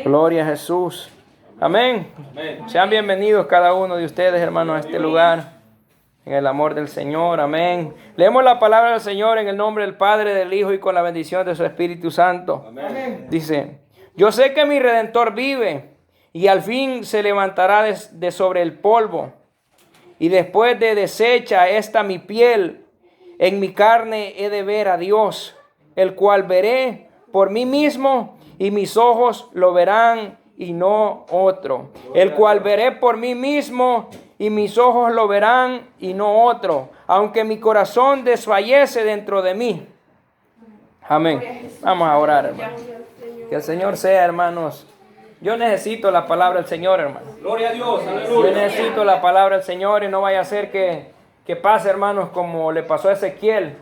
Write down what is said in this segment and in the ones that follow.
Gloria a Jesús. Amén. Amén. Sean bienvenidos cada uno de ustedes, hermanos, a este lugar, en el amor del Señor. Amén. Leemos la palabra del Señor en el nombre del Padre, del Hijo y con la bendición de su Espíritu Santo. Amén. Dice: yo sé que mi Redentor vive y al fin se levantará de sobre el polvo. Y después de deshecha esta mi piel, en mi carne he de ver a Dios, el cual veré por mí mismo, y mis ojos lo verán y no otro. El cual veré por mí mismo, y mis ojos lo verán y no otro, aunque mi corazón desfallece dentro de mí. Amén. Vamos a orar, hermanos. Que el Señor sea, hermanos. Yo necesito la palabra del Señor, hermano. Gloria a Dios, aleluya. Yo necesito la palabra del Señor y no vaya a ser que pase, hermanos, como le pasó a Ezequiel.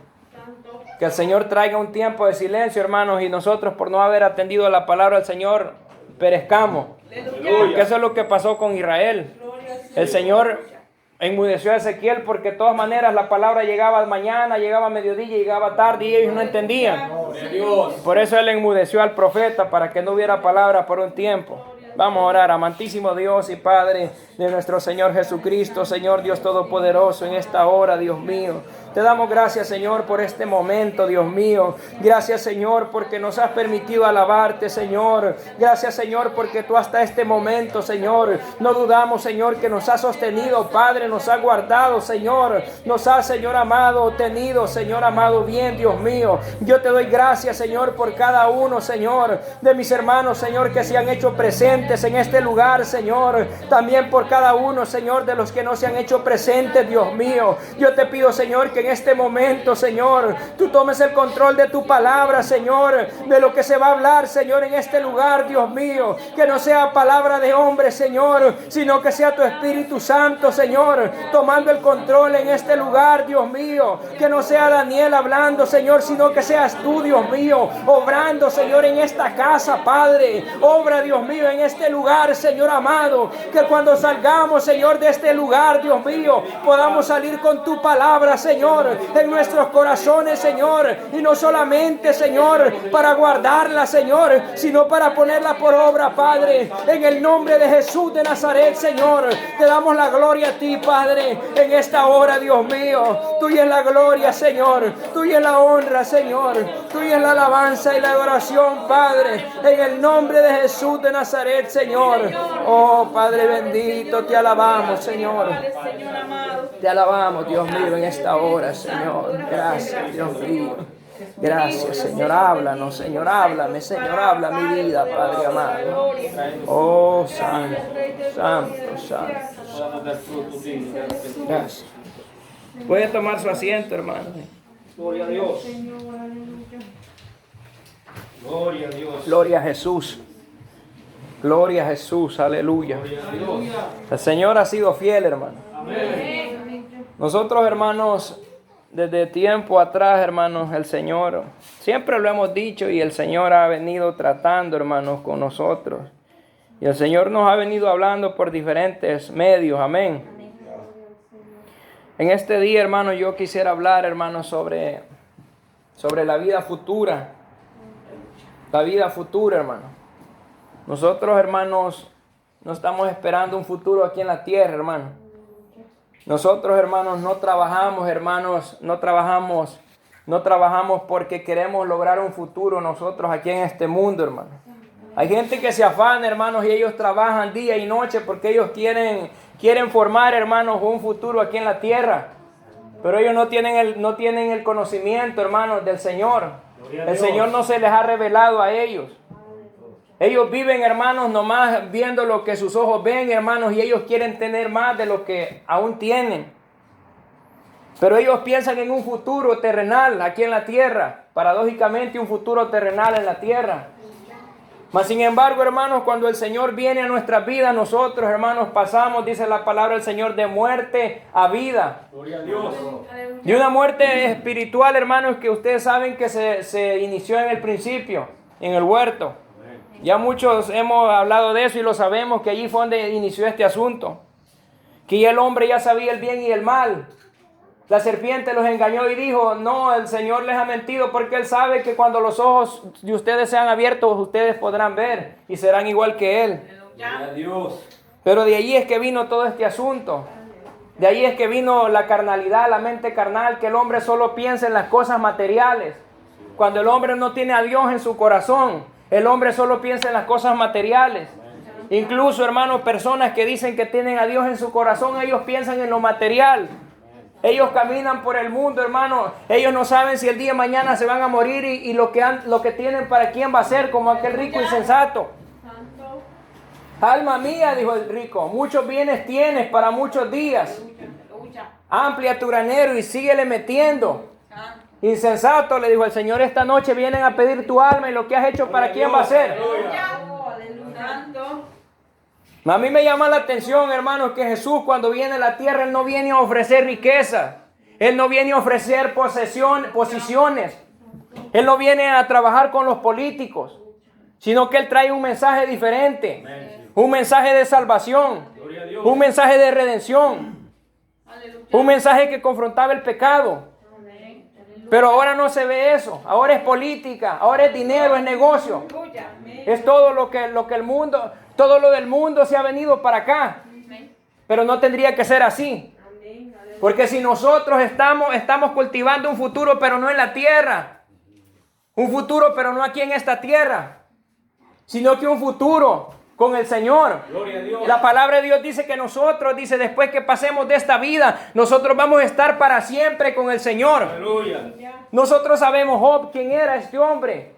Que el Señor traiga un tiempo de silencio, hermanos, y nosotros por no haber atendido la palabra del Señor perezcamos. Porque eso es lo que pasó con Israel. El Señor enmudeció a Ezequiel porque de todas maneras la palabra llegaba mañana, llegaba a mediodía, llegaba tarde y ellos no entendían. Por eso Él enmudeció al profeta para que no hubiera palabra por un tiempo. Vamos a orar. Amantísimo Dios y Padre de nuestro Señor Jesucristo, Señor Dios Todopoderoso, en esta hora, Dios mío. Te damos gracias, Señor, por este momento, Dios mío. Gracias, Señor, porque nos has permitido alabarte, Señor. Gracias, Señor, porque tú hasta este momento, Señor, no dudamos, Señor, que nos has sostenido, Padre, nos has guardado, Señor. Nos has, Señor amado, tenido, Señor amado, bien, Dios mío. Yo te doy gracias, Señor, por cada uno, Señor, de mis hermanos, Señor, que se han hecho presentes en este lugar, Señor. También por cada uno, Señor, de los que no se han hecho presentes, Dios mío. Yo te pido, Señor, que en este momento, Señor, tú tomes el control de tu palabra, Señor, de lo que se va a hablar, Señor, en este lugar, Dios mío. Que no sea palabra de hombre, Señor, sino que sea tu Espíritu Santo, Señor, tomando el control en este lugar, Dios mío. Que no sea Daniel hablando, Señor, sino que seas tú, Dios mío, obrando, Señor, en esta casa, Padre. Obra, Dios mío, en este lugar, Señor amado. Que cuando salgamos, Señor, de este lugar, Dios mío, podamos salir con tu palabra, Señor, en nuestros corazones, Señor, y no solamente, Señor, para guardarla, Señor, sino para ponerla por obra, Padre, en el nombre de Jesús de Nazaret, Señor. Te damos la gloria a ti, Padre, en esta hora, Dios mío. Tuya es la gloria, Señor, tuya es la honra, Señor, tuya es la alabanza y la adoración, Padre, en el nombre de Jesús de Nazaret, Señor. Oh, Padre bendito, te alabamos, Señor. Te alabamos, Dios mío, en esta hora, Señor. Gracias, Dios mío. Gracias, Señor. Háblanos, Señor. Háblame, Señor. Habla mi vida, Padre amado. Oh, santo, santo, santo. Gracias. Puede tomar su asiento, hermano. Gloria a Dios. Gloria a Dios. Gloria a Jesús. Gloria a Jesús. Aleluya. El Señor ha sido fiel, hermano. Amén. Nosotros, hermanos, desde tiempo atrás, hermanos, el Señor, siempre lo hemos dicho y el Señor ha venido tratando, hermanos, con nosotros. Y el Señor nos ha venido hablando por diferentes medios, amén. En este día, hermanos, yo quisiera hablar, hermanos, sobre la vida futura. La vida futura, hermano. Nosotros, hermanos, no estamos esperando un futuro aquí en la tierra, hermano. Nosotros, hermanos, no trabajamos, hermanos, no trabajamos porque queremos lograr un futuro nosotros aquí en este mundo, hermano. Hay gente que se afana, hermanos, y ellos trabajan día y noche porque ellos quieren formar, hermanos, un futuro aquí en la tierra. Pero ellos no tienen el conocimiento, hermanos, del Señor. El Señor no se les ha revelado a ellos. Ellos viven, hermanos, nomás viendo lo que sus ojos ven, hermanos, y ellos quieren tener más de lo que aún tienen. Pero ellos piensan en un futuro terrenal aquí en la tierra, paradójicamente un futuro terrenal en la tierra. Mas sin embargo, hermanos, cuando el Señor viene a nuestras vidas, nosotros, hermanos, pasamos, dice la palabra del Señor, de muerte a vida. Gloria a Dios. De una muerte espiritual, hermanos, que ustedes saben que se inició en el principio, en el huerto. Ya muchos hemos hablado de eso y lo sabemos, que allí fue donde inició este asunto. Que ya el hombre ya sabía el bien y el mal. La serpiente los engañó y dijo, no, el Señor les ha mentido porque Él sabe que cuando los ojos de ustedes sean abiertos, ustedes podrán ver y serán igual que Él. Gloria a Dios. Pero de allí es que vino todo este asunto. De ahí es que vino la carnalidad, la mente carnal, que el hombre solo piensa en las cosas materiales. Cuando el hombre no tiene a Dios en su corazón, el hombre solo piensa en las cosas materiales. Incluso, hermanos, personas que dicen que tienen a Dios en su corazón, ellos piensan en lo material. Ellos caminan por el mundo, hermano. Ellos no saben si el día de mañana se van a morir y lo que tienen para quién va a ser, como aquel rico insensato. Alma mía, dijo el rico, muchos bienes tienes para muchos días. Amplia tu granero y síguele metiendo. Insensato, le dijo el Señor, esta noche vienen a pedir tu alma y lo que has hecho para quién va a ser. A mí me llama la atención, hermanos, que Jesús cuando viene a la tierra, Él no viene a ofrecer riqueza. Él no viene a ofrecer posiciones. Él no viene a trabajar con los políticos, sino que Él trae un mensaje diferente. Un mensaje de salvación. Un mensaje de redención. Un mensaje que confrontaba el pecado. Pero ahora no se ve eso. Ahora es política, ahora es dinero, es negocio. Es todo lo que el mundo, todo lo del mundo se ha venido para acá. Pero no tendría que ser así. Porque si nosotros estamos cultivando un futuro, pero no en la tierra. Un futuro, pero no aquí en esta tierra. Sino que un futuro con el Señor. Gloria a Dios. La palabra de Dios dice que nosotros, dice, después que pasemos de esta vida, nosotros vamos a estar para siempre con el Señor. Aleluya. Nosotros sabemos Job, quién era este hombre.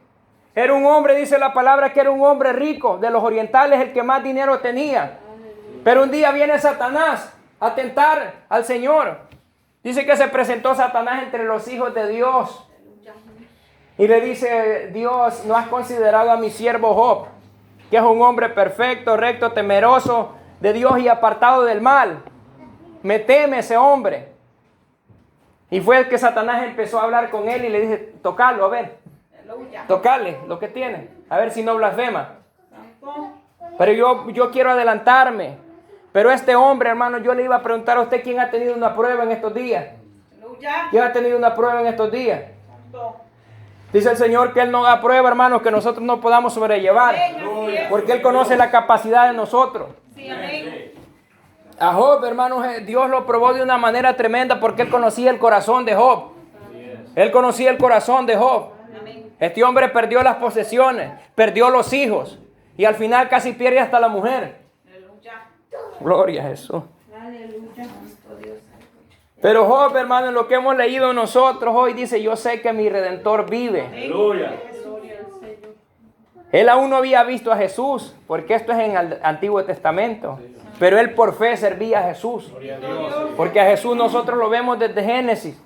Era un hombre, dice la palabra, que era un hombre rico, de los orientales, el que más dinero tenía. Pero un día viene Satanás a tentar al Señor. Dice que se presentó Satanás entre los hijos de Dios. Y le dice, Dios, ¿no has considerado a mi siervo Job, que es un hombre perfecto, recto, temeroso de Dios y apartado del mal? Me teme ese hombre. Y fue el que Satanás empezó a hablar con él y le dice, tocalo, a ver. Tocale lo que tiene, a ver si no blasfema. Pero yo quiero adelantarme. Pero este hombre, hermano, yo le iba a preguntar a usted quién ha tenido una prueba en estos días. ¿Quién ha tenido una prueba en estos días? Dice el Señor que Él no da prueba, hermanos, que nosotros no podamos sobrellevar. Porque Él conoce la capacidad de nosotros. A Job, hermanos, Dios lo probó de una manera tremenda porque Él conocía el corazón de Job. Él conocía el corazón de Job. Este hombre perdió las posesiones, perdió los hijos y al final casi pierde hasta la mujer. Gloria a Jesús. Pero Job, hermano, en lo que hemos leído nosotros hoy dice, yo sé que mi Redentor vive. Aleluya. Él aún no había visto a Jesús, porque esto es en el Antiguo Testamento. Pero él por fe servía a Jesús. Porque a Jesús nosotros lo vemos desde Génesis.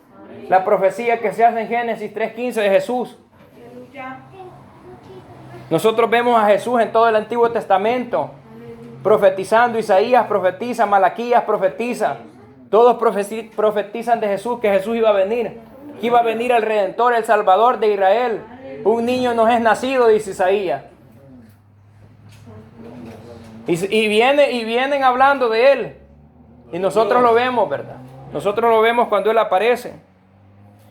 La profecía que se hace en Génesis 3:15 de Jesús. Nosotros vemos a Jesús en todo el Antiguo Testamento. Profetizando, Isaías profetiza, Malaquías profetiza. Todos profetizan de Jesús, que Jesús iba a venir. Que iba a venir el Redentor, el Salvador de Israel. Un niño nos es nacido, dice Isaías. Y vienen hablando de Él. Y nosotros lo vemos, ¿verdad? Nosotros lo vemos cuando Él aparece.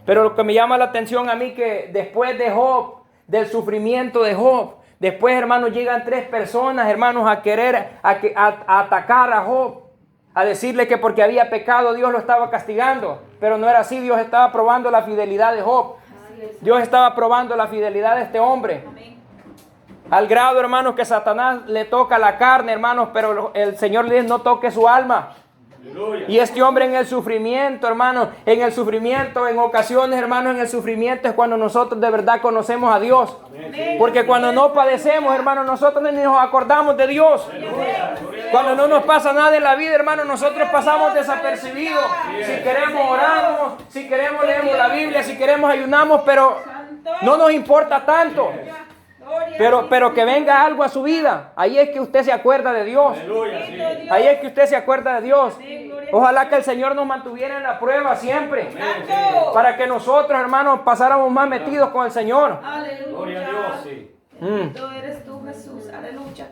Pero lo que me llama la atención a mí que después de Job, del sufrimiento de Job, después, hermanos, llegan 3 personas, hermanos, a querer a atacar a Job. A decirle que porque había pecado Dios lo estaba castigando. Pero no era así, Dios estaba probando la fidelidad de Job. Dios estaba probando la fidelidad de este hombre. Al grado, hermanos, que Satanás le toca la carne, hermanos, pero el Señor le dice no toque su alma. Y este hombre en el sufrimiento, hermanos, en el sufrimiento, en ocasiones, hermanos, en el sufrimiento es cuando nosotros de verdad conocemos a Dios. Porque cuando no padecemos, hermanos, nosotros ni nos acordamos de Dios. Cuando no nos pasa nada en la vida, hermanos, nosotros pasamos desapercibidos. Si queremos oramos, si queremos leemos la Biblia, si queremos ayunamos, pero no nos importa tanto. Pero que venga algo a su vida, ahí es que usted se acuerda de Dios. Ahí es que usted se acuerda de Dios. Ojalá que el Señor nos mantuviera en la prueba siempre, para que nosotros, hermanos, pasáramos más metidos con el Señor. Gloria a Dios, sí. Bendito eres tú, Jesús. Aleluya.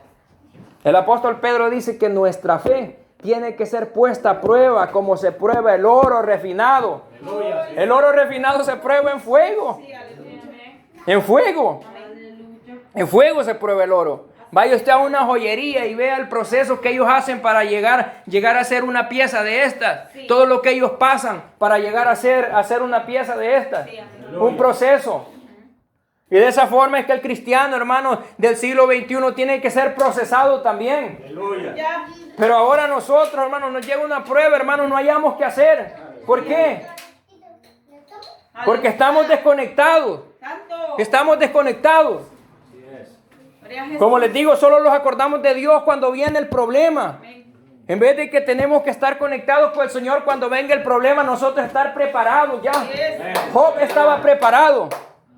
El apóstol Pedro dice que nuestra fe tiene que ser puesta a prueba como se prueba el oro refinado. Aleluya. El oro refinado se prueba en fuego. En fuego. En fuego se prueba el oro. Vaya usted a una joyería y vea el proceso que ellos hacen para llegar a ser una pieza de estas. Todo lo que ellos pasan para llegar a hacer una pieza de estas. Un proceso. Y de esa forma es que el cristiano, hermano, del siglo XXI tiene que ser procesado también. Aleluya. Pero ahora nosotros, hermanos, nos llega una prueba, hermanos, no hayamos qué hacer. ¿Por qué? Porque estamos desconectados. Estamos desconectados. Como les digo, solo nos acordamos de Dios cuando viene el problema. En vez de que tenemos que estar conectados con el Señor cuando venga el problema, nosotros estar preparados ya. Job estaba preparado.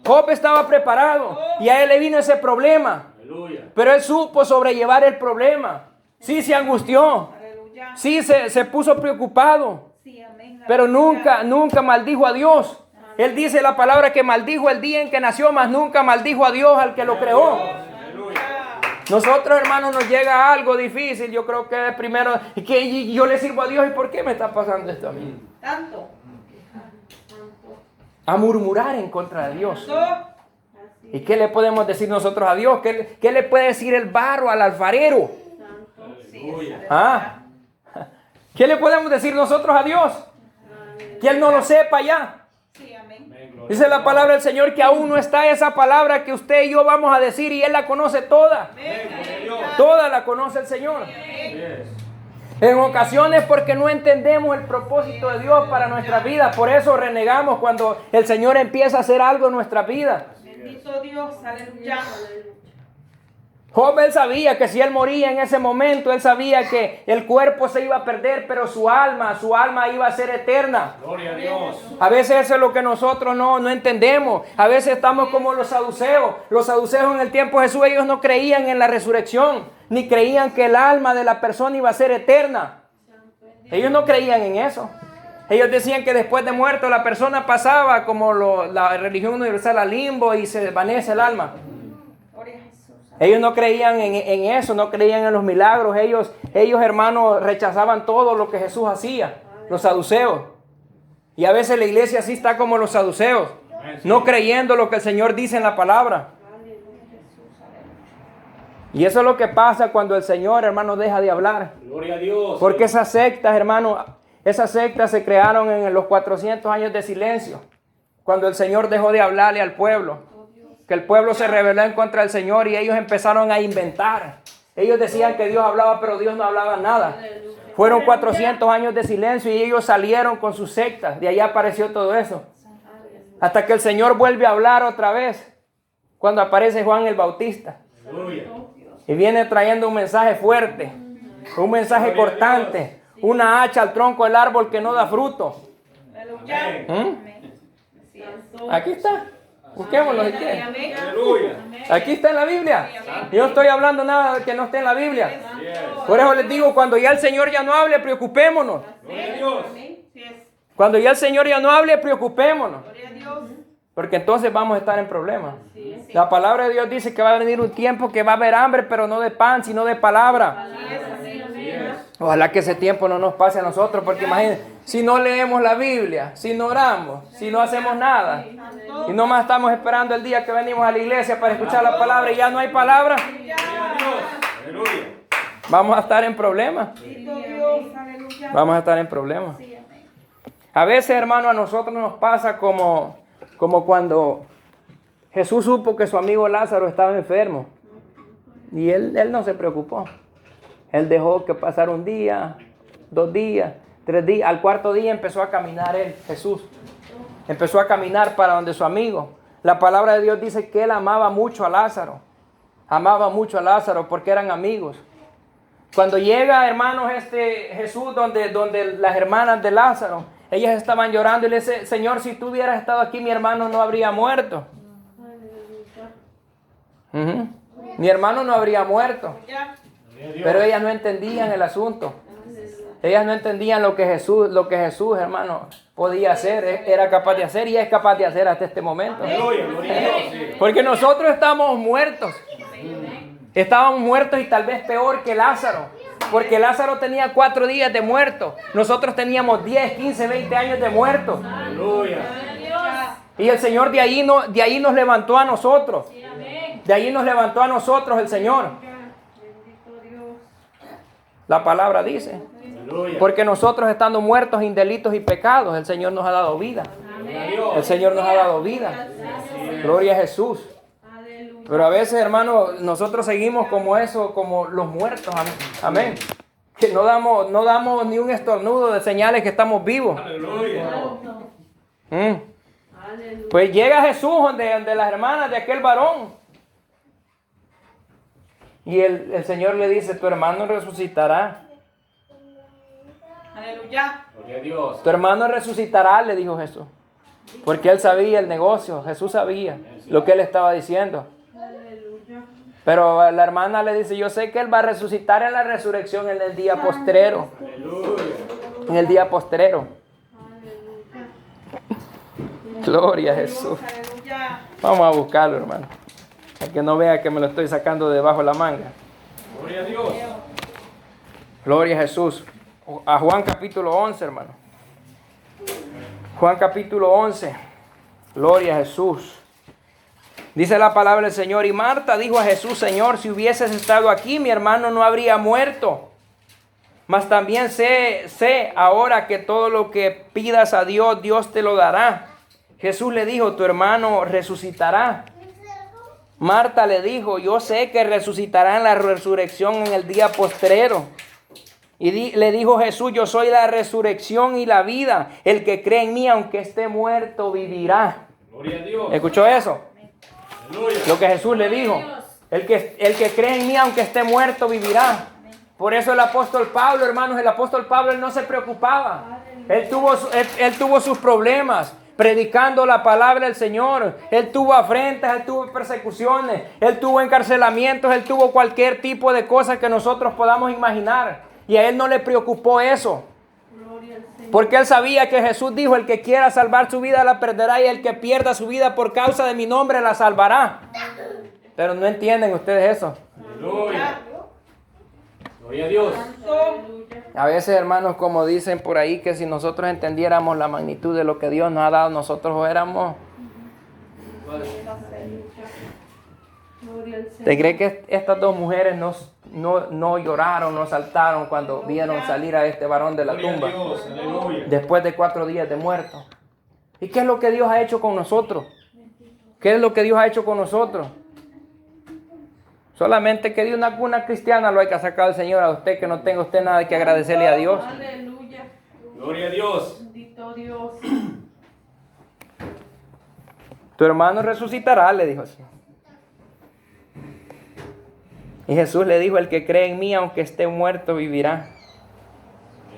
Job estaba preparado. Y a él le vino ese problema. Pero él supo sobrellevar el problema. Sí se angustió. Sí se puso preocupado. Pero nunca maldijo a Dios. Él dice la palabra que maldijo el día en que nació, mas nunca maldijo a Dios al que lo creó. Nosotros, hermanos, nos llega algo difícil. Yo creo que primero, que yo le sirvo a Dios. ¿Y por qué me está pasando esto a mí? Tanto. A murmurar en contra de Dios. ¿Y qué le podemos decir nosotros a Dios? ¿Qué le puede decir el barro al alfarero? ¿Ah? ¿Qué le podemos decir nosotros a Dios? Que Él no lo sepa ya. Dice la palabra del Señor que aún no está esa palabra que usted y yo vamos a decir y Él la conoce toda. Toda la conoce el Señor. En ocasiones porque no entendemos el propósito de Dios para nuestra vida. Por eso renegamos cuando el Señor empieza a hacer algo en nuestra vida. Bendito Dios, aleluya. Job, él sabía que si él moría en ese momento, él sabía que el cuerpo se iba a perder, pero su alma iba a ser eterna. Gloria a Dios. A veces eso es lo que nosotros no entendemos. A veces estamos como los saduceos. Los saduceos en el tiempo de Jesús, ellos no creían en la resurrección, ni creían que el alma de la persona iba a ser eterna. Ellos no creían en eso. Ellos decían que después de muerto la persona pasaba como la religión universal al limbo y se desvanece el alma. Ellos no creían en eso, no creían en los milagros. Ellos, hermanos, rechazaban todo lo que Jesús hacía, los saduceos. Y a veces la iglesia así está como los saduceos, no creyendo lo que el Señor dice en la palabra. Y eso es lo que pasa cuando el Señor, hermano, deja de hablar. Gloria a Dios. Porque esas sectas, hermano, esas sectas se crearon en los 400 años de silencio, cuando el Señor dejó de hablarle al pueblo. Que el pueblo se rebeló en contra del Señor y ellos empezaron a inventar. Ellos decían que Dios hablaba, pero Dios no hablaba nada. Fueron 400 años de silencio y ellos salieron con sus sectas. De ahí apareció todo eso. Hasta que el Señor vuelve a hablar otra vez. Cuando aparece Juan el Bautista. Y viene trayendo un mensaje fuerte. Un mensaje cortante. Una hacha al tronco del árbol que no da fruto. Aquí está. Busquémoslo si quiere. Aquí está en la Biblia. Yo no estoy hablando nada que no esté en la Biblia. Por eso les digo, cuando ya el Señor ya no hable, preocupémonos. Cuando ya el Señor ya no hable, preocupémonos. Porque entonces vamos a estar en problemas. La palabra de Dios dice que va a venir un tiempo que va a haber hambre, pero no de pan, sino de palabra. Ojalá que ese tiempo no nos pase a nosotros, porque imagínense, si no leemos la Biblia, si no oramos, si no hacemos nada, y nomás estamos esperando el día que venimos a la iglesia para escuchar la palabra y ya no hay palabra, vamos a estar en problemas. Vamos a estar en problemas. A veces, hermano, a nosotros nos pasa como cuando Jesús supo que su amigo Lázaro estaba enfermo y él no se preocupó. Él dejó que pasara un día, 2 días, 3 días. Al 4.º día empezó a caminar Jesús. Empezó a caminar para donde su amigo. La palabra de Dios dice que él amaba mucho a Lázaro. Amaba mucho a Lázaro porque eran amigos. Cuando llega, hermanos, Jesús donde las hermanas de Lázaro, ellas estaban llorando y le dice: Señor, si tú hubieras estado aquí, mi hermano no habría muerto. Mi hermano no habría muerto. Pero ellas no entendían el asunto. Ellas no entendían lo que Jesús, hermano, podía hacer, era capaz de hacer y es capaz de hacer hasta este momento. Porque nosotros estamos muertos. Estábamos muertos y tal vez peor que Lázaro. Porque Lázaro tenía 4 días de muerto. Nosotros teníamos 10, 15, 20 años de muerto. Aleluya. Y el Señor de ahí nos levantó a nosotros. De ahí nos levantó a nosotros el Señor. La palabra dice. Aleluya. Porque nosotros estando muertos en delitos y pecados, el Señor nos ha dado vida. El Señor nos ha dado vida. Gloria a Jesús. Pero a veces, hermanos, nosotros seguimos como eso, como los muertos. Amén. Que no damos ni un estornudo de señales que estamos vivos. Aleluya. Pues llega Jesús donde las hermanas de aquel varón. Y el Señor le dice, tu hermano resucitará. Aleluya. Gloria a Dios. Tu hermano resucitará, le dijo Jesús. Porque él sabía el negocio. Jesús sabía lo que él estaba diciendo. Pero la hermana le dice, yo sé que él va a resucitar en la resurrección en el día postrero. Aleluya. En el día postrero. Gloria a Jesús. Aleluya. Vamos a buscarlo, hermano. Para que no vea que me lo estoy sacando debajo de la manga. Gloria a Dios. Gloria a Jesús. A Juan capítulo 11, hermano. Juan capítulo 11. Gloria a Jesús. Dice la palabra del Señor. Y Marta dijo a Jesús, Señor, si hubieses estado aquí, mi hermano no habría muerto. Mas también sé ahora que todo lo que pidas a Dios, Dios te lo dará. Jesús le dijo, tu hermano resucitará. Marta le dijo, yo sé que resucitará en la resurrección en el día postrero. Y le dijo Jesús, yo soy la resurrección y la vida. El que cree en mí, aunque esté muerto, vivirá. Gloria a Dios. ¿Escuchó eso? Aleluya. Lo que Jesús le dijo. El que cree en mí, aunque esté muerto, vivirá. Por eso el apóstol Pablo, hermanos, el apóstol Pablo, él no se preocupaba. Él tuvo sus problemas predicando la palabra del Señor. Él tuvo afrentas, él tuvo persecuciones, él tuvo encarcelamientos, él tuvo cualquier tipo de cosas que nosotros podamos imaginar. Y a él no le preocupó eso. Porque él sabía que Jesús dijo, el que quiera salvar su vida la perderá, y el que pierda su vida por causa de mi nombre la salvará. Pero no entienden ustedes eso. Aleluya. Gloria a Dios. A veces, hermanos, como dicen por ahí, que si nosotros entendiéramos la magnitud de lo que Dios nos ha dado, nosotros éramos... ¿Te crees que estas dos mujeres no lloraron, no saltaron cuando vieron salir a este varón de la Gloria a tumba? Dios. Aleluya. Después de 4 días de muerto. ¿Y qué es lo que Dios ha hecho con nosotros? ¿Qué es lo que Dios ha hecho con nosotros? Solamente que de una cuna cristiana lo hay que sacar el Señor a usted, que no tenga usted nada que agradecerle a Dios. Aleluya. Gloria a Dios. Bendito Dios. Tu hermano resucitará, le dijo así. Y Jesús le dijo, el que cree en mí, aunque esté muerto, vivirá.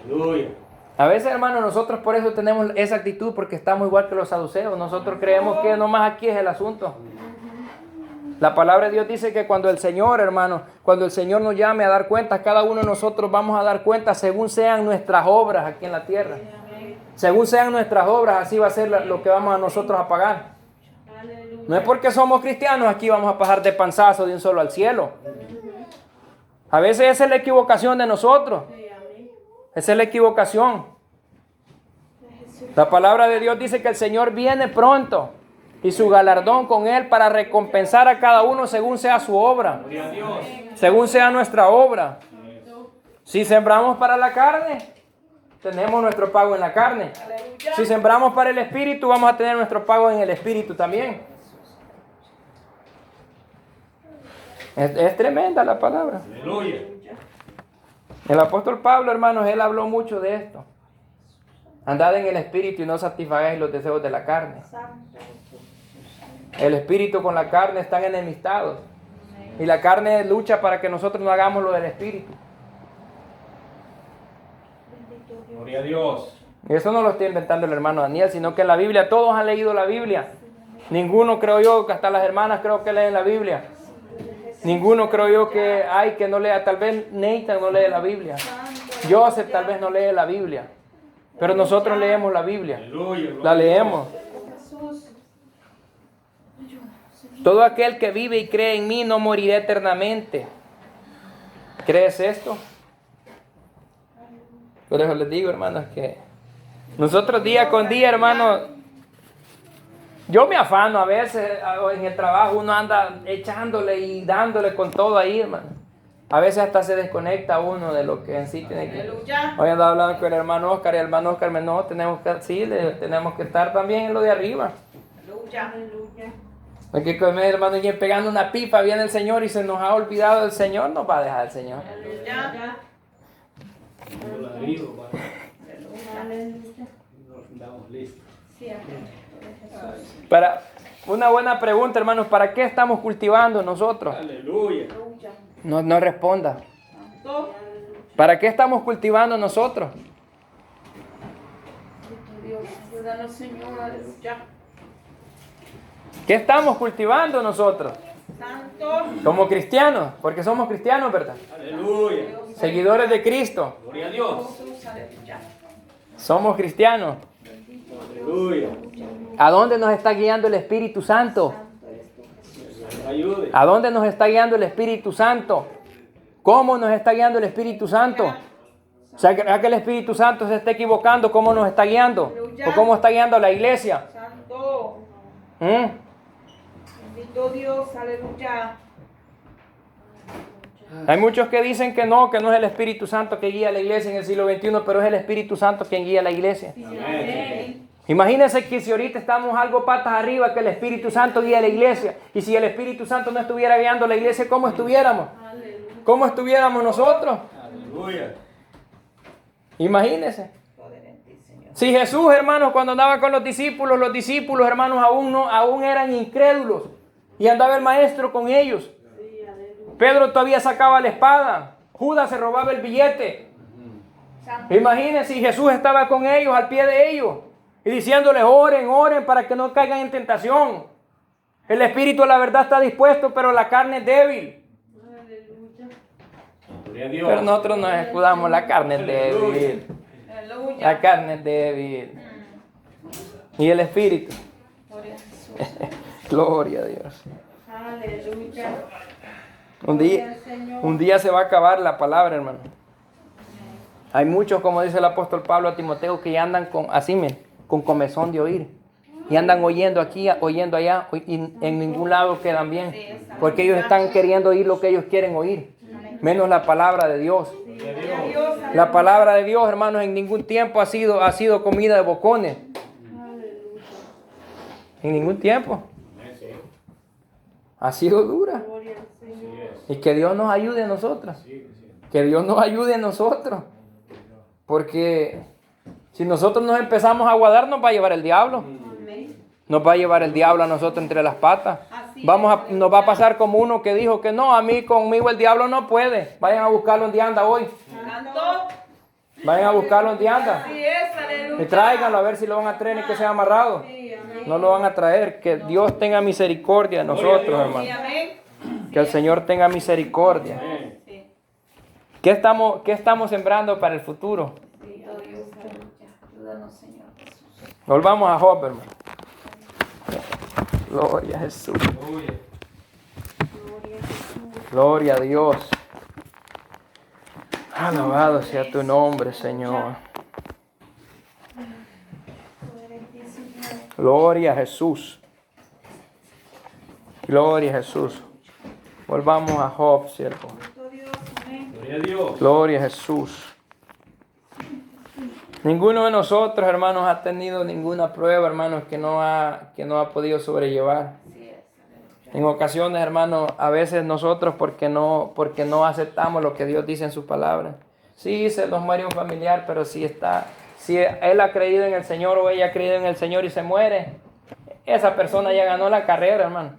Aleluya. A veces, hermanos, nosotros por eso tenemos esa actitud, porque estamos igual que los saduceos. Nosotros creemos que nomás aquí es el asunto. La palabra de Dios dice que cuando el Señor, hermano, cuando el Señor nos llame a dar cuenta, cada uno de nosotros vamos a dar cuenta según sean nuestras obras aquí en la tierra. Según sean nuestras obras, así va a ser lo que vamos a nosotros a pagar. No es porque somos cristianos, aquí vamos a pasar de panzazo de un solo al cielo. A veces esa es la equivocación de nosotros. Esa es la equivocación. La palabra de Dios dice que el Señor viene pronto y su galardón con él para recompensar a cada uno según sea su obra. Gloria a Dios. Según sea nuestra obra. Si sembramos para la carne, tenemos nuestro pago en la carne. Si sembramos para el Espíritu, vamos a tener nuestro pago en el Espíritu también. Es tremenda la palabra. Aleluya. El apóstol Pablo, hermanos, él habló mucho de esto. Andad en el Espíritu y no satisfagáis los deseos de la carne. El Espíritu con la carne están enemistados. Y la carne lucha para que nosotros no hagamos lo del Espíritu. Gloria a Dios. Y eso no lo estoy inventando el hermano Daniel, sino que en la Biblia, todos han leído la Biblia. Ninguno, creo yo, que hasta las hermanas creo que leen la Biblia. Ninguno, creo yo, que hay que no lea. Tal vez Nathan no lee la Biblia. Joseph tal vez no lee la Biblia. Pero nosotros leemos la Biblia. Aleluya. La leemos. Todo aquel que vive y cree en mí no morirá eternamente. ¿Crees esto? Por eso les digo, hermanos, que nosotros día con día, hermanos, yo me afano a veces en el trabajo, uno anda echándole y dándole con todo ahí, hermano. A veces hasta se desconecta uno de lo que en sí tiene que... Aleluya. Hoy andaba hablando con el hermano Oscar y el hermano Oscar me no, tenemos que estar también en lo de arriba. Aleluya. Aleluya. Porque con el hermano y pegando una pipa viene el Señor y se nos ha olvidado el Señor, nos va a dejar el Señor. Aleluya. Un ladrillo, Padre. Aleluya. Nos damos listos. Sí, amén. Para una buena pregunta, hermanos, ¿para qué estamos cultivando nosotros? Aleluya. Aleluya. No responda. Santo. ¿Para qué estamos cultivando nosotros? Dios, ayúdanos, Señor. Aleluya. ¿Qué estamos cultivando nosotros? Santo. Como cristianos, porque somos cristianos, ¿verdad? Aleluya. Seguidores de Cristo. Gloria a Dios. Jesús, aleluya. Somos cristianos. Aleluya. ¿A dónde nos está guiando el Espíritu Santo? Que nos ayude. ¿A dónde nos está guiando el Espíritu Santo? ¿Cómo nos está guiando el Espíritu Santo? O sea, que el Espíritu Santo se está equivocando, ¿cómo nos está guiando? ¿O cómo está guiando a la iglesia? Santo. ¿Mm? Bendito Dios, aleluya. Hay muchos que dicen que no es el Espíritu Santo que guía a la iglesia en el siglo XXI, pero es el Espíritu Santo quien guía a la iglesia. Amén. Imagínense que si ahorita estamos algo patas arriba, que el Espíritu Santo guía a la iglesia, y si el Espíritu Santo no estuviera guiando a la iglesia, ¿cómo estuviéramos? ¿Cómo estuviéramos nosotros? Aleluya. Imagínense. Poder en ti, Señor. Si Jesús, hermanos, cuando andaba con los discípulos, hermanos, aún eran incrédulos, y andaba el maestro con ellos. Pedro todavía sacaba la espada, Judas se robaba el billete. Santo. Imagínense si Jesús estaba con ellos, al pie de ellos, y diciéndoles, oren para que no caigan en tentación. El espíritu, la verdad, está dispuesto, pero la carne es débil. Gloria a Dios. Pero nosotros nos escudamos, la carne es débil. Aleluya. La carne es débil. Y el espíritu. Gloria a Jesús. Gloria a Dios. Aleluya. Un día se va a acabar la palabra, hermano. Hay muchos, como dice el apóstol Pablo a Timoteo, que ya andan con comezón de oír. Y andan oyendo aquí, oyendo allá, y en ningún lado quedan bien. Porque ellos están queriendo oír lo que ellos quieren oír. Menos la palabra de Dios. Gloria a Dios. La palabra de Dios, hermanos, en ningún tiempo ha sido comida de bocones. En ningún tiempo. Sí. Ha sido dura. Gloria al Señor. Y que Dios nos ayude a nosotros. Que Dios nos ayude a nosotros. Porque si nosotros nos empezamos a aguardar, nos va a llevar el diablo. Amén. Nos va a llevar el diablo a nosotros entre las patas. Así Nos va a pasar como uno que dijo que no, conmigo el diablo no puede. Vayan a buscarlo donde anda hoy. Santo. Vayan a buscarlo donde anda. Así es, aleluya. Y tráiganlo a ver si lo van a traer y que sea amarrado. Sí, amén. No lo van a traer. Que Dios tenga misericordia de nosotros, Sí, hermano. amén. Que el Señor tenga misericordia. Amén. Sí. ¿Qué estamos sembrando para el futuro? Bendito Dios, aleluya. Ayúdanos, Señor Jesús. Volvamos a Job, hermano. Gloria a Jesús. Aleluya. Gloria a Jesús. Gloria a Dios. Alabado sea tu nombre, Señor. Poder en ti, Señor. Gloria a Jesús. Gloria a Jesús. Volvamos a Job, siervo. Bendito Dios, amén. Gloria a Dios. Gloria a Jesús. Ninguno de nosotros, hermanos, ha tenido ninguna prueba, hermanos, que no ha podido sobrellevar. Así es, aleluya. En ocasiones, hermanos, a veces nosotros porque no aceptamos lo que Dios dice en su palabra. Sí, se nos muere un familiar, pero si él ha creído en el Señor o ella ha creído en el Señor y se muere, esa persona ya ganó la carrera, hermano.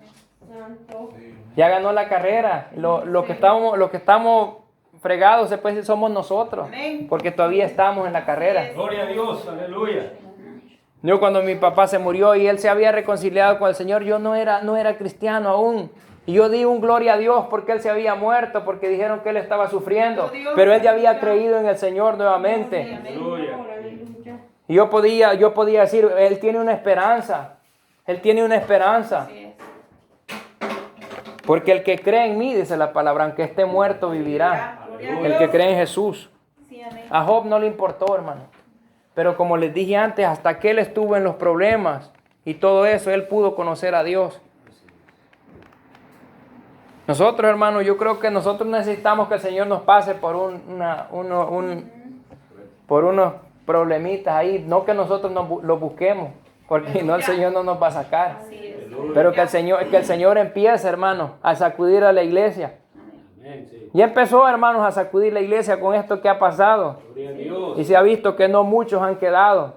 Santo. Ya ganó la carrera. Lo que estamos fregados, se puede decir, somos nosotros. Amén. Porque todavía estamos en la carrera. Gloria a Dios. Aleluya. Yo cuando mi papá se murió y él se había reconciliado con el Señor, yo no era cristiano aún. Y yo di un gloria a Dios porque él se había muerto, porque dijeron que él estaba sufriendo. Pero él ya había creído en el Señor nuevamente. Aleluya. Aleluya. Y yo podía decir, él tiene una esperanza. Él tiene una esperanza. Así es. Porque el que cree en mí, dice la palabra, aunque esté muerto, vivirá. Gloria a El que Dios. cree en Jesús. Sí, A Job no le importó, hermano. Pero como les dije antes, hasta que él estuvo en los problemas y todo eso, él pudo conocer a Dios. Nosotros, hermanos, yo creo que nosotros necesitamos que el Señor nos pase por por unos problemitas ahí. No que nosotros los busquemos, porque no, el Señor no nos va a sacar. Pero que el Señor empiece, hermanos, a sacudir a la iglesia. Y empezó, hermanos, a sacudir la iglesia con esto que ha pasado. Y se ha visto que no muchos han quedado.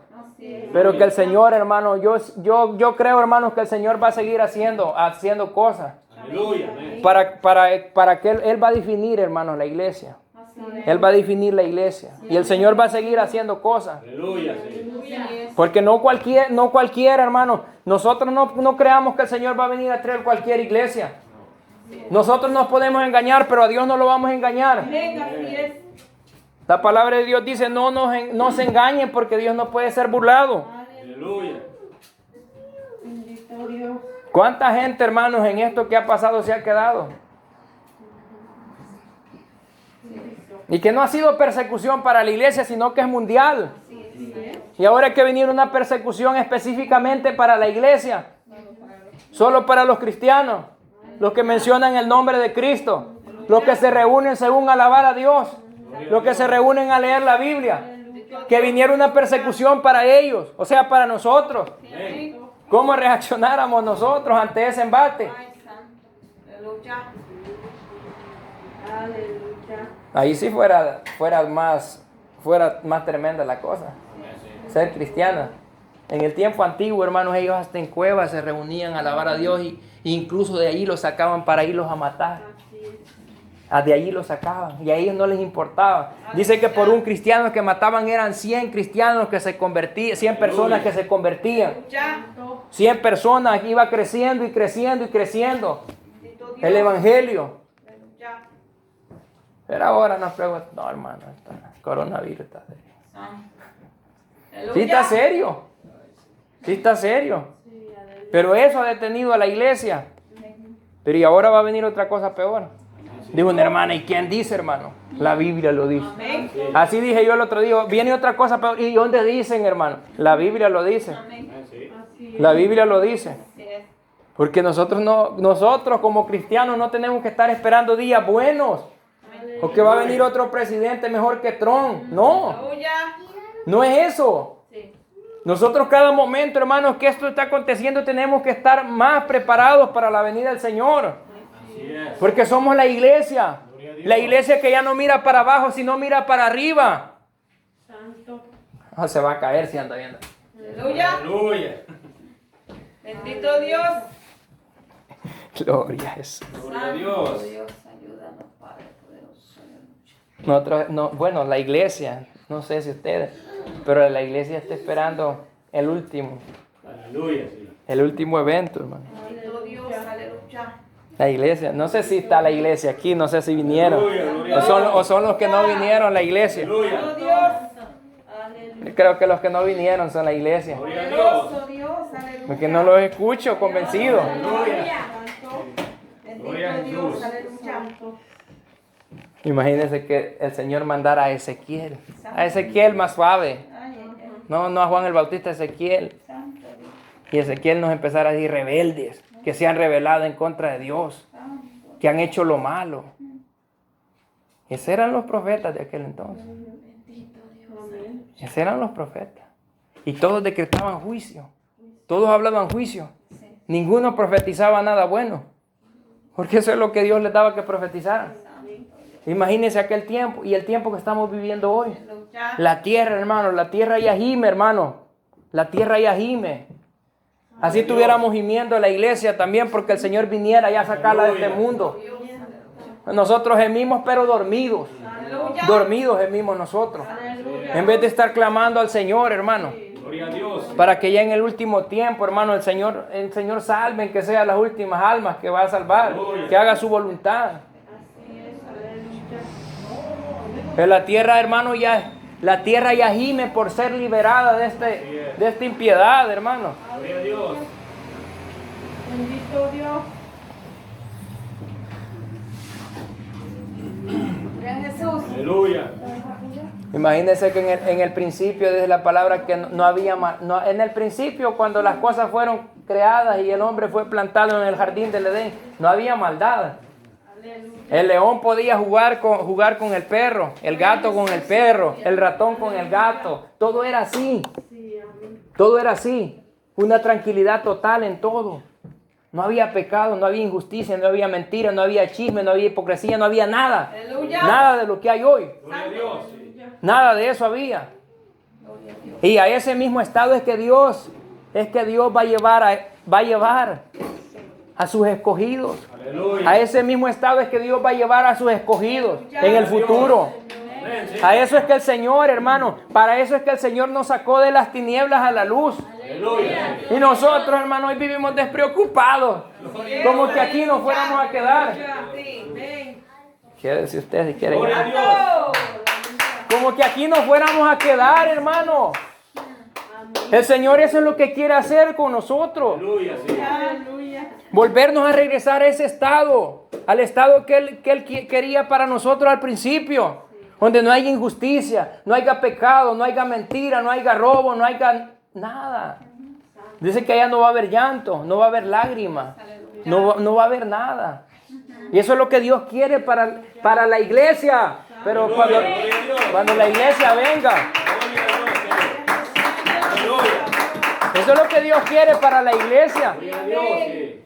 Pero que el Señor, hermano, yo creo, hermanos, que el Señor va a seguir haciendo cosas. Para que Él va a definir, hermanos, la iglesia. Él va a definir la iglesia. Y el Señor va a seguir haciendo cosas. Porque no cualquiera, hermano. Nosotros no creamos que el Señor va a venir a traer cualquier iglesia. Nosotros nos podemos engañar, pero a Dios no lo vamos a engañar. La palabra de Dios dice, no se engañen porque Dios no puede ser burlado. ¿Cuánta gente, hermanos, en esto que ha pasado se ha quedado? Y que no ha sido persecución para la iglesia, sino que es mundial. Y ahora hay que venir una persecución específicamente para la iglesia. Solo para los cristianos. Los que mencionan el nombre de Cristo. Los que se reúnen según alabar a Dios. Los que se reúnen a leer la Biblia. Que viniera una persecución para ellos. O sea, para nosotros. ¿Cómo reaccionáramos nosotros ante ese embate? Ahí sí fuera más tremenda la cosa. Ser cristiana. En el tiempo antiguo, hermanos, ellos hasta en cuevas se reunían a alabar a Dios y incluso de allí los sacaban para irlos a matar. De allí los sacaban y a ellos no les importaba. Dice que por un cristiano que mataban eran 100 cristianos que se convertían, 100 personas que se convertían. 100 personas, iba creciendo y creciendo y creciendo el evangelio. Pero ahora nos preguntan, no, hermano, el coronavirus está serio. Sí está serio. Sí está serio. Pero eso ha detenido a la iglesia. Pero y ahora va a venir otra cosa peor. Dijo una hermana, ¿y quién dice, hermano? La Biblia lo dice. Así dije yo el otro día, viene otra cosa peor. ¿Y dónde dicen, hermano? La Biblia lo dice. La Biblia lo dice. Porque nosotros como cristianos no tenemos que estar esperando días buenos. O que va a venir otro presidente mejor que Trump. No. No es eso. Nosotros cada momento, hermanos, que esto está aconteciendo, tenemos que estar más preparados para la venida del Señor. Porque somos la iglesia. La iglesia que ya no mira para abajo, sino mira para arriba. Se va a caer si anda viendo. Aleluya. Bendito Dios. Gloria a Jesús. Gloria a Dios. Ayúdanos, Padre poderoso. Bueno, la iglesia, no sé si ustedes, pero la iglesia está esperando el último. Aleluya, sí. El último evento, hermano. Bendito Dios, aleluya. La iglesia, no sé si está la iglesia aquí, no sé si vinieron. O son los que no vinieron a la iglesia. Bendito Dios. Creo que los que no vinieron son la iglesia. Poderoso Dios, aleluya. Porque no los escucho convencidos. Bendito Dios, aleluya. Imagínense que el Señor mandara a Ezequiel. A Ezequiel más suave. No a Juan el Bautista, a Ezequiel. Y Ezequiel nos empezara a decir rebeldes, que se han rebelado en contra de Dios, que han hecho lo malo. Esos eran los profetas de aquel entonces. Esos eran los profetas. Y todos decretaban juicio. Todos hablaban juicio. Ninguno profetizaba nada bueno. Porque eso es lo que Dios les daba que profetizaran. Imagínense aquel tiempo y el tiempo que estamos viviendo hoy. La tierra, hermano, la tierra ya gime, hermano. La tierra ya gime. Así estuviéramos gimiendo la iglesia también porque el Señor viniera ya a sacarla de este mundo. Nosotros gemimos pero dormidos. Dormidos gemimos nosotros. En vez de estar clamando al Señor, hermano. Gloria a Dios. Para que ya en el último tiempo, hermano, el Señor salve, que sean las últimas almas que va a salvar. Que haga su voluntad. Pero la tierra, hermano, la tierra ya gime por ser liberada de esta impiedad, hermano. Gloria a Dios. Bendito Dios. Gloria a Jesús. Aleluya. Imagínense que en el principio, desde la palabra que no había en el principio, cuando las cosas fueron creadas y el hombre fue plantado en el jardín del Edén, no había maldad. El león podía jugar con el perro, el gato con el perro, el ratón con el gato. Todo era así. Todo era así. Una tranquilidad total en todo. No había pecado, no había injusticia, no había mentira, no había chisme, no había hipocresía, no había nada. Aleluya. Nada de lo que hay hoy. Gloria a Dios. Nada de eso había. Y a ese mismo estado es que Dios va a llevar a sus escogidos. Aleluya. A ese mismo estado es que Dios va a llevar a sus escogidos en el futuro. Amén, sí. A eso es que el Señor, hermano, para eso es que el Señor nos sacó de las tinieblas a la luz. Aleluya. Y nosotros, hermano, hoy vivimos despreocupados. Como que aquí nos fuéramos a quedar. ¿Qué decir usted si quiere? Gloria a Dios. Como que aquí nos fuéramos a quedar, hermano. El Señor eso es lo que quiere hacer con nosotros. Aleluya, sí. Volvernos a regresar a ese estado. Al estado que Él quería para nosotros al principio. Donde no haya injusticia, no haya pecado, no haya mentira, no haya robo, no haya nada. Dice que allá no va a haber llanto, no va a haber lágrimas, no va a haber nada. Y eso es lo que Dios quiere para la iglesia. Pero cuando la iglesia venga, eso es lo que Dios quiere para la iglesia. Gloria a Dios, sí.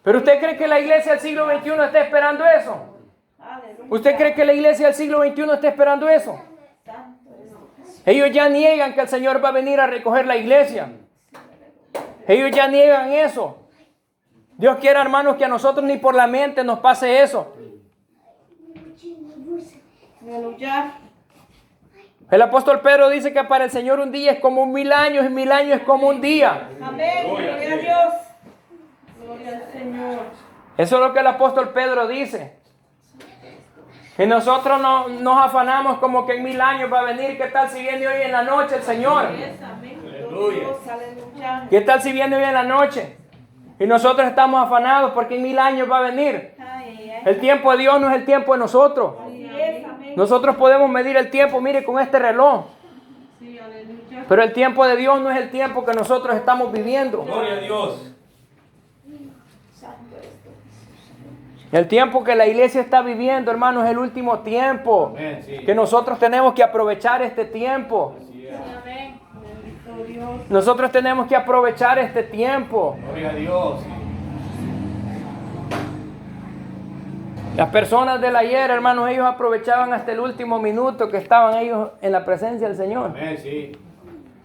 Pero ¿usted cree que la iglesia del siglo XXI está esperando eso? ¿Usted cree que la iglesia del siglo XXI está esperando eso? Ellos ya niegan que el Señor va a venir a recoger la iglesia. Ellos ya niegan eso. Dios quiere, hermanos, que a nosotros ni por la mente nos pase eso. El apóstol Pedro dice que para el Señor un día es como 1000 años y 1000 años es como un día. Amén. Gloria a Dios. Gloria al Señor. Eso es lo que el apóstol Pedro dice. Y nosotros nos afanamos como que en 1000 años va a venir. ¿Qué tal si viene hoy en la noche el Señor? Aleluya. ¿Qué tal si viene hoy en la noche? Y nosotros estamos afanados porque en 1000 años va a venir. El tiempo de Dios no es el tiempo de nosotros. Nosotros podemos medir el tiempo, mire, con este reloj. Pero el tiempo de Dios no es el tiempo que nosotros estamos viviendo. Gloria a Dios. El tiempo que la iglesia está viviendo, hermanos, es el último tiempo. Amén, sí. Que nosotros tenemos que aprovechar este tiempo. Así es. Nosotros tenemos que aprovechar este tiempo. Gloria a Dios. Sí. Las personas del ayer, hermanos, ellos aprovechaban hasta el último minuto que estaban ellos en la presencia del Señor. Amén, sí.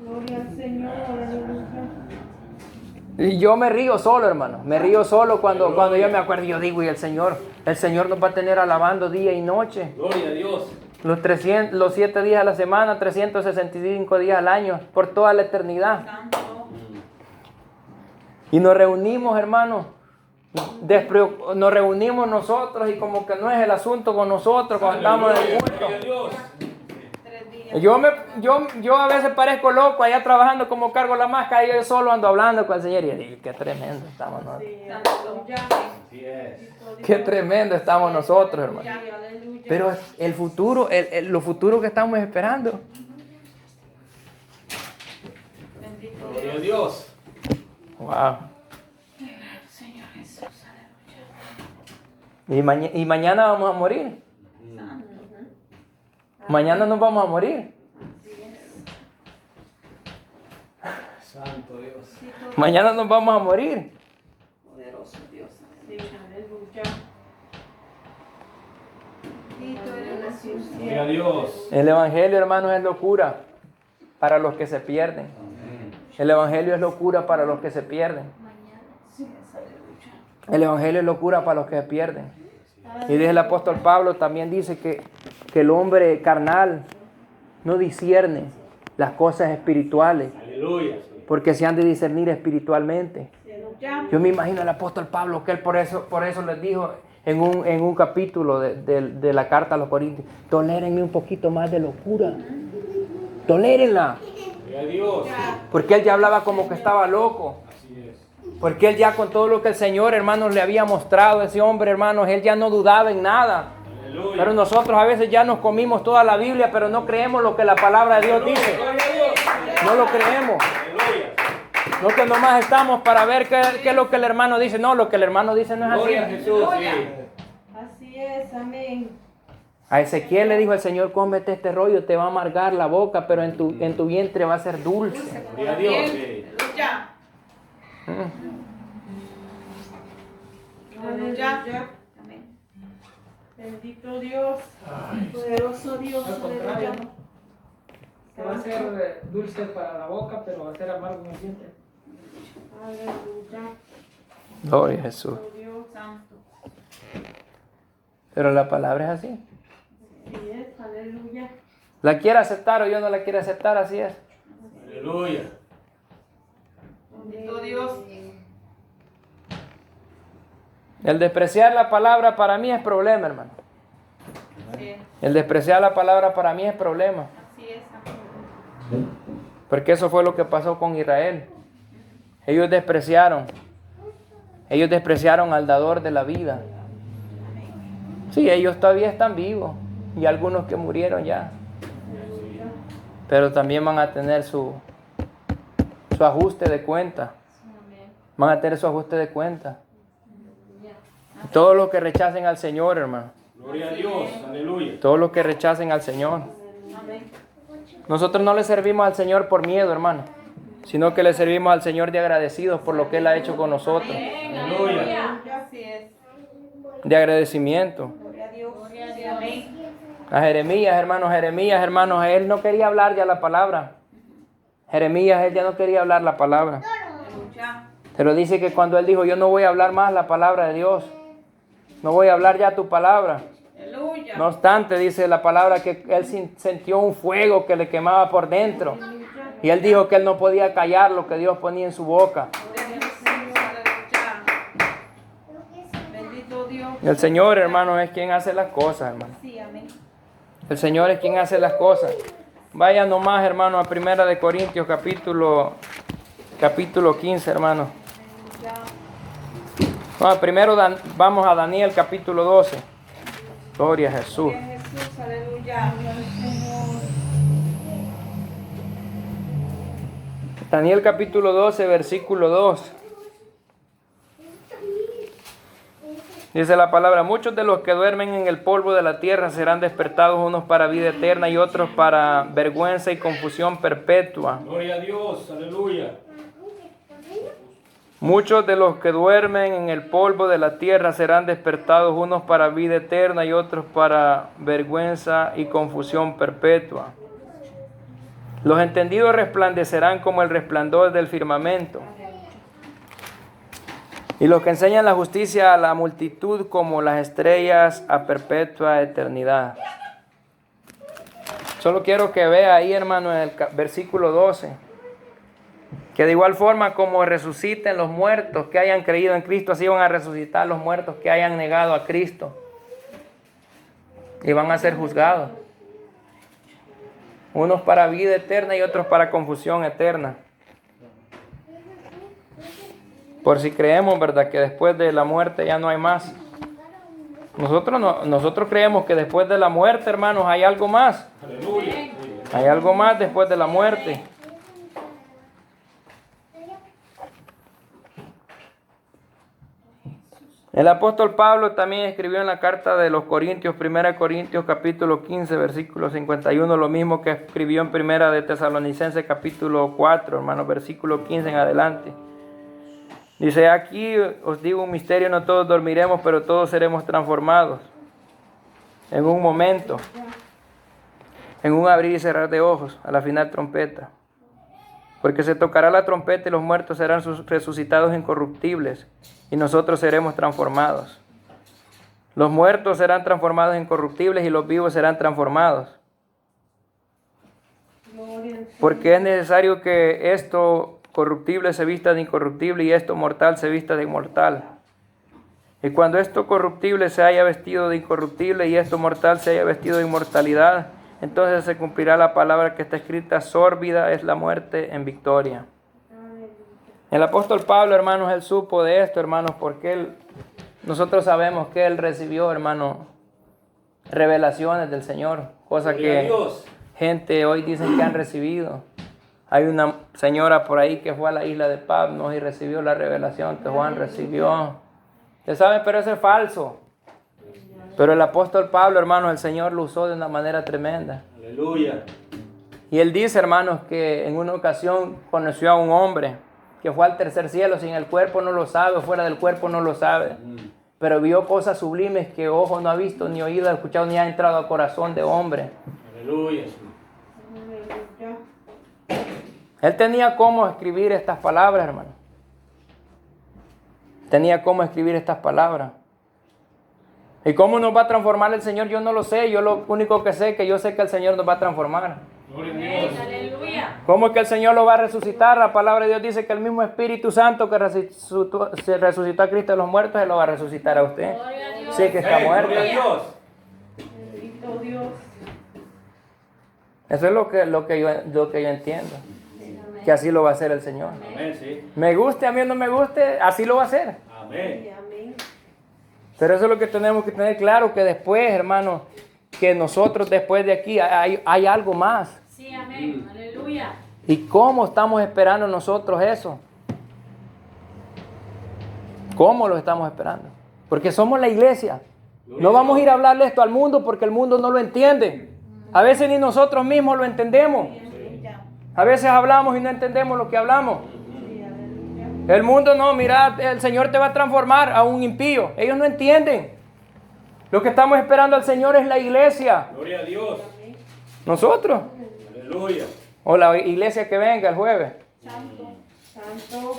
Gloria al Señor. Y yo me río solo, hermano. Me río solo cuando yo me acuerdo. Yo digo, y el Señor nos va a tener alabando día y noche. Gloria a Dios. Los 7 días a la semana, 365 días al año, por toda la eternidad. Y nos reunimos, hermanos. Nos reunimos nosotros y como que no es el asunto con nosotros cuando estamos en el culto. Gloria a Dios. Yo a veces parezco loco allá trabajando como cargo la máscara y yo solo ando hablando con el Señor y digo, qué tremendo estamos nosotros. Así es. Qué tremendo estamos nosotros, hermano. Pero el futuro, lo futuro que estamos esperando. Gloria a Dios. Wow. Y mañana vamos a morir. Mañana nos vamos a morir. Santo Dios. Mañana nos vamos a morir. Poderoso Dios. Gloria a Dios. El evangelio, hermanos, es locura para los que se pierden. El evangelio es locura para los que se pierden. El evangelio es locura para los que se pierden. Y dice el apóstol Pablo, también dice que el hombre carnal no discierne las cosas espirituales, Aleluya. Sí. porque se han de discernir espiritualmente. Yo me imagino al apóstol Pablo que él por eso les dijo en un capítulo de la carta a los Corintios, tolérenme un poquito más de locura. Tolérenla. Gloria a Dios. Porque él ya hablaba como que estaba loco. Así es. Porque él ya con todo lo que el Señor, hermanos, le había mostrado a ese hombre, hermanos, él ya no dudaba en nada. Aleluya. Pero nosotros a veces ya nos comimos toda la Biblia, pero no creemos lo que la palabra de Dios dice. Gloria a Dios. No lo creemos. Aleluya. No que nomás estamos para ver qué es lo que el hermano dice. No, lo que el hermano dice no es así. Gloria a Jesús. Sí. Así es, amén. A Ezequiel le dijo el Señor, cómete este rollo, te va a amargar la boca, pero en tu vientre va a ser dulce. Gloria a Dios. Sí. Aleluya. Aleluya. Amén. Bendito Dios. Poderoso Dios. Al contrario, Aleluya. va a ser dulce para la boca, pero va a ser amargo en el vientre. Aleluya. Gloria a Jesús. Dios santo. Pero la palabra es así. Así es, aleluya. ¿La quiere aceptar o yo no la quiero aceptar? Así es. Aleluya. Bendito Dios. El despreciar la palabra para mí es problema, hermano. Así es, El despreciar la palabra para mí es problema. así es, amén. Porque eso fue lo que pasó con Israel. Ellos despreciaron. Ellos despreciaron al dador de la vida. Sí, ellos todavía están vivos. Y algunos que murieron ya. Pero también van a tener su ajuste de cuenta. Amén. Van a tener su ajuste de cuenta. Todos los que rechacen al Señor, hermano. Gloria a Dios. Aleluya. Todos los que rechacen al Señor. Amén. Nosotros no le servimos al Señor por miedo, hermano, sino que le servimos al Señor de agradecidos por lo que Él ha hecho con nosotros. Aleluya. Así es. De agradecimiento. Gloria a Dios. Gloria a Dios. Amén. A Jeremías, hermanos, él no quería hablar ya la palabra. Jeremías, él ya no quería hablar la palabra. Aleluya. Pero dice que cuando él dijo, yo no voy a hablar más la palabra de Dios, no voy a hablar ya tu palabra. Aleluya. No obstante, dice la palabra que él sintió un fuego que le quemaba por dentro. Y él dijo que él no podía callar lo que Dios ponía en su boca. Gloria a Jesús. Aleluya. Bendito Dios. El Señor, hermano, es quien hace las cosas, hermano. Sí, amén. El Señor es quien hace las cosas. Vaya nomás, hermano, a 1 de Corintios, capítulo 15, hermano. No, primero vamos a Daniel, capítulo 12. Gloria a Jesús. Gloria a Jesús. Aleluya. Daniel, capítulo 12, versículo 2. Dice la palabra, muchos de los que duermen en el polvo de la tierra serán despertados, unos para vida eterna y otros para vergüenza y confusión perpetua. Gloria a Dios. Aleluya. Muchos de los que duermen en el polvo de la tierra serán despertados, unos para vida eterna y otros para vergüenza y confusión perpetua. Los entendidos resplandecerán como el resplandor del firmamento, y los que enseñan la justicia a la multitud como las estrellas a perpetua eternidad. Solo quiero que vea ahí, hermano, en el versículo 12, que de igual forma como resuciten los muertos que hayan creído en Cristo, así van a resucitar los muertos que hayan negado a Cristo. Y van a ser juzgados. Unos para vida eterna y otros para confusión eterna. Por si creemos, ¿verdad?, que después de la muerte ya no hay más. Nosotros creemos que después de la muerte, hermanos, hay algo más. Aleluya. Hay algo más después de la muerte. El apóstol Pablo también escribió en la carta de los Corintios, 1 Corintios capítulo 15, versículo 51, lo mismo que escribió en 1 de Tesalonicenses capítulo 4, hermano, versículo 15 en adelante. Dice, aquí os digo un misterio, no todos dormiremos, pero todos seremos transformados. En un momento, en un abrir y cerrar de ojos, a la final trompeta. Porque se tocará la trompeta y los muertos serán resucitados incorruptibles, y nosotros seremos transformados. Los muertos serán transformados en incorruptibles y los vivos serán transformados. Porque es necesario que esto corruptible se vista de incorruptible y esto mortal se vista de inmortal. Y cuando esto corruptible se haya vestido de incorruptible y esto mortal se haya vestido de inmortalidad, entonces se cumplirá la palabra que está escrita, sórbida es la muerte en victoria. El apóstol Pablo, hermanos, él supo de esto, hermanos, porque nosotros sabemos que él recibió, hermano, revelaciones del Señor, cosas Gloria a que Dios. gente hoy dicen que han recibido. Hay una señora por ahí que fue a la isla de Patmos y recibió la revelación que Juan recibió. Ustedes saben, pero eso es falso. Pero el apóstol Pablo, hermanos, el Señor lo usó de una manera tremenda. Aleluya. Y él dice, hermanos, que en una ocasión conoció a un hombre que fue al tercer cielo, sin el cuerpo no lo sabe, fuera del cuerpo no lo sabe. Pero vio cosas sublimes que ojo no ha visto, ni oído ha escuchado, ni ha entrado al corazón de hombre. Aleluya. Él tenía cómo escribir estas palabras, hermano. Tenía cómo escribir estas palabras. ¿Y cómo nos va a transformar el Señor? Yo no lo sé. Yo lo único que sé es que yo sé que el Señor nos va a transformar. Gloria a Dios. ¿Cómo es que el Señor lo va a resucitar? La palabra de Dios dice que el mismo Espíritu Santo que resucitó a Cristo de los muertos, Él lo va a resucitar a usted. Sí, que está muerto. Gloria a Dios. Bendito Dios. Eso es lo que yo entiendo. Que así lo va a hacer el Señor. Amén, sí. Me guste, a mí no me guste, así lo va a hacer. Amén. Amén. Pero eso es lo que tenemos que tener claro, que después, hermano, que nosotros después de aquí hay algo más. Sí, amén. Aleluya. ¿Y cómo estamos esperando nosotros eso? ¿Cómo lo estamos esperando? Porque somos la iglesia. No vamos a ir a hablarle esto al mundo porque el mundo no lo entiende. A veces ni nosotros mismos lo entendemos. A veces hablamos y no entendemos lo que hablamos. El mundo no, mira, el Señor te va a transformar a un impío. Ellos no entienden. Lo que estamos esperando al Señor es la iglesia. Gloria a Dios. Nosotros. Aleluya. O la iglesia que venga el jueves. Santo, santo.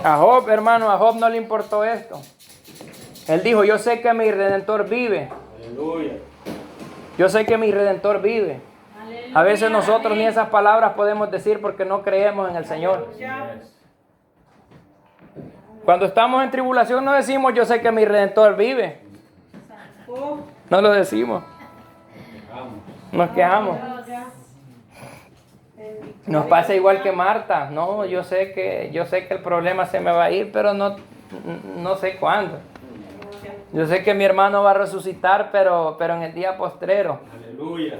A Job, hermano, a Job no le importó esto. Él dijo, yo sé que mi Redentor vive. Aleluya. Yo sé que mi Redentor vive. A veces nosotros ni esas palabras podemos decir porque no creemos en el Señor. Cuando estamos en tribulación no decimos, yo sé que mi Redentor vive. No lo decimos. Nos quejamos. Nos pasa igual que Marta. No, yo sé que el problema se me va a ir, pero no sé cuándo. Yo sé que mi hermano va a resucitar, pero en el día postrero. Aleluya.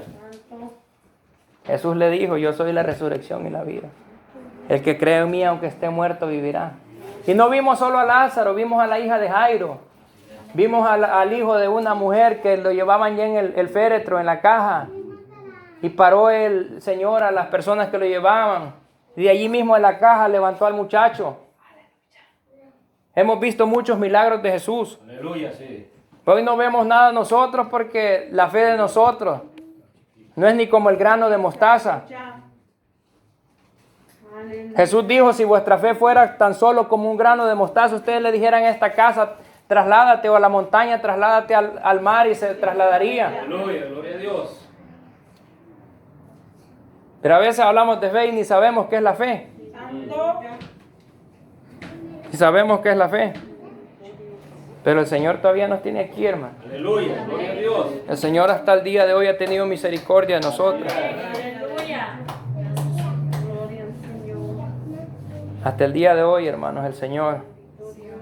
Jesús le dijo, yo soy la resurrección y la vida. El que cree en mí, aunque esté muerto, vivirá. Y no vimos solo a Lázaro, vimos a la hija de Jairo. Vimos al hijo de una mujer que lo llevaban ya en el féretro, en la caja. Y paró el Señor a las personas que lo llevaban. Y de allí mismo en la caja levantó al muchacho. Hemos visto muchos milagros de Jesús. Aleluya, sí. Hoy no vemos nada nosotros porque la fe de nosotros no es ni como el grano de mostaza. Jesús dijo, si vuestra fe fuera tan solo como un grano de mostaza, ustedes le dijeran a esta casa, trasládate, o a la montaña, trasládate al mar, y se trasladaría. Aleluya, gloria a Dios. Pero a veces hablamos de fe y ni sabemos qué es la fe. Y sabemos qué es la fe. Pero el Señor todavía nos tiene aquí, hermano. Aleluya, gloria a Dios. El Señor hasta el día de hoy ha tenido misericordia de nosotros. Aleluya. Hasta el día de hoy, hermanos, el Señor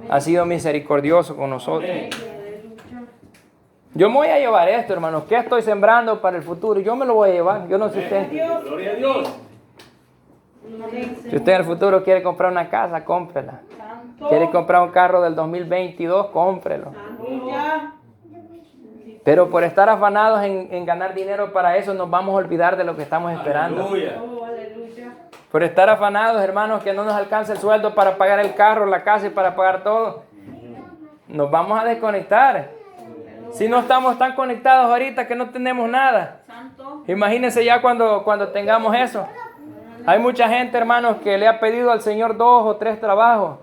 ha sido misericordioso con nosotros. Yo me voy a llevar esto, hermanos. ¿Qué estoy sembrando para el futuro? Yo me lo voy a llevar. Yo no sé usted. Gloria a Dios. Si usted en el futuro quiere comprar una casa, cómprela. Quiere comprar un carro del 2022, cómprelo. Pero por estar afanados en ganar dinero para eso, nos vamos a olvidar de lo que estamos esperando. Aleluya. Por estar afanados, hermanos, que no nos alcanza el sueldo para pagar el carro, la casa y para pagar todo, nos vamos a desconectar. Si no estamos tan conectados ahorita que no tenemos nada. Imagínense ya cuando tengamos eso. Hay mucha gente, hermanos, que le ha pedido al Señor 2 o 3 trabajos.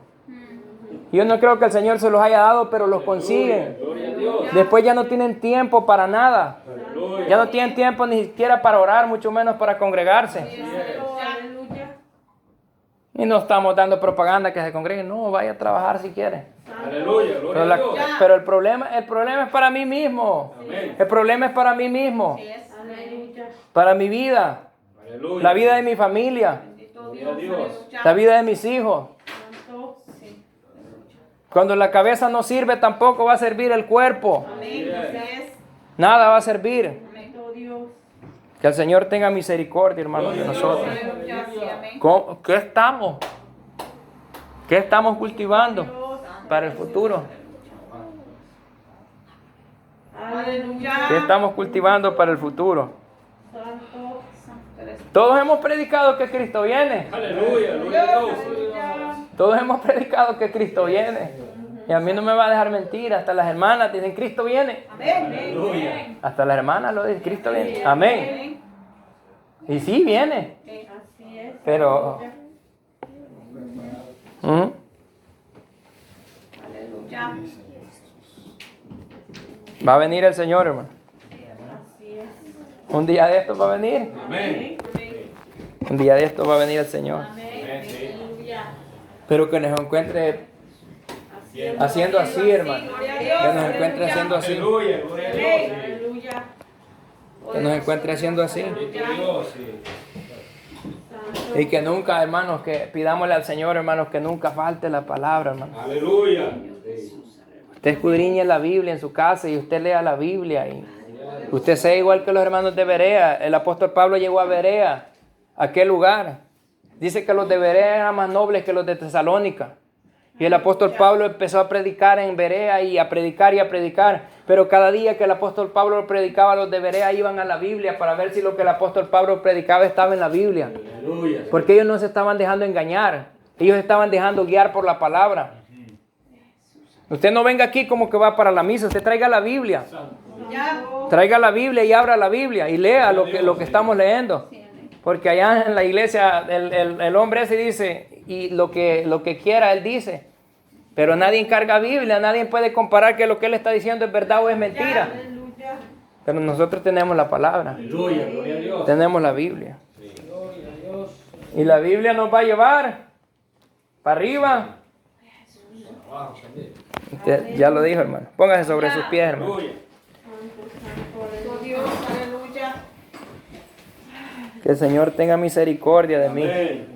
Yo no creo que el Señor se los haya dado, pero los consiguen. Gloria a Dios. Después ya no tienen tiempo para nada. Aleluya. Ya no tienen tiempo ni siquiera para orar, mucho menos para congregarse. Y no estamos dando propaganda que se congreguen. No, vaya a trabajar si quiere. Aleluya, gloria a Dios. Pero el problema es para mí mismo. Amén. El problema es para mí mismo. Para mi vida. Aleluya. La vida de mi familia. Gloria a Dios. La vida de mis hijos. Cuando la cabeza no sirve, tampoco va a servir el cuerpo. Nada va a servir. Amén. Dios. Que el Señor tenga misericordia, hermanos, de nosotros. Aleluya. Sí, amén. ¿Qué estamos? ¿Qué estamos cultivando para el futuro? Aleluya. ¿Qué estamos cultivando para el futuro? Santo, santo eres tú. Todos hemos predicado que Cristo viene. Aleluya, gloria a Dios. Aleluya. Todos hemos predicado que Cristo viene. Y a mí no me va a dejar mentir. Hasta las hermanas dicen Cristo viene. Amén. Aleluya. Hasta las hermanas lo dicen, Cristo viene. Amén. Y sí, viene. Así es. Pero... ¿Mm? Aleluya. Va a venir el Señor, hermano. Así es. Un día de esto va a venir. Amén. Un día de esto va a venir el Señor. Amén, sí. Aleluya. Pero que nos encuentre haciendo así, hermano. Que nos encuentre haciendo así. Aleluya, gloria a Dios. Aleluya. Que nos encuentre haciendo así. Bendito Dios, sí. Y que nunca, hermanos, que pidámosle al Señor, hermanos, que nunca falte la palabra, hermano. Aleluya. Usted escudriñe la Biblia en su casa y usted lea la Biblia. Y usted sea igual que los hermanos de Berea. El apóstol Pablo llegó a Berea, a aquel lugar. Dice que los de Berea eran más nobles que los de Tesalónica. Y el apóstol Pablo empezó a predicar en Berea y a predicar y a predicar. Pero cada día que el apóstol Pablo predicaba, los de Berea iban a la Biblia para ver si lo que el apóstol Pablo predicaba estaba en la Biblia. Aleluya. Porque ellos no se estaban dejando engañar. Ellos estaban dejando guiar por la palabra. Usted no venga aquí como que va para la misa. Usted traiga la Biblia. Traiga la Biblia y abra la Biblia y lea lo que estamos leyendo. Porque allá en la iglesia el hombre ese dice, y lo que quiera él dice. Pero nadie encarga Biblia, nadie puede comparar que lo que él está diciendo es verdad o es mentira. Pero nosotros tenemos la palabra. Aleluya, gloria a Dios. Tenemos la Biblia. Y la Biblia nos va a llevar para arriba. Usted ya lo dijo, hermano. Póngase sobre sus pies, hermano. Aleluya. Dios, aleluya. Que el Señor tenga misericordia de mí. Amén.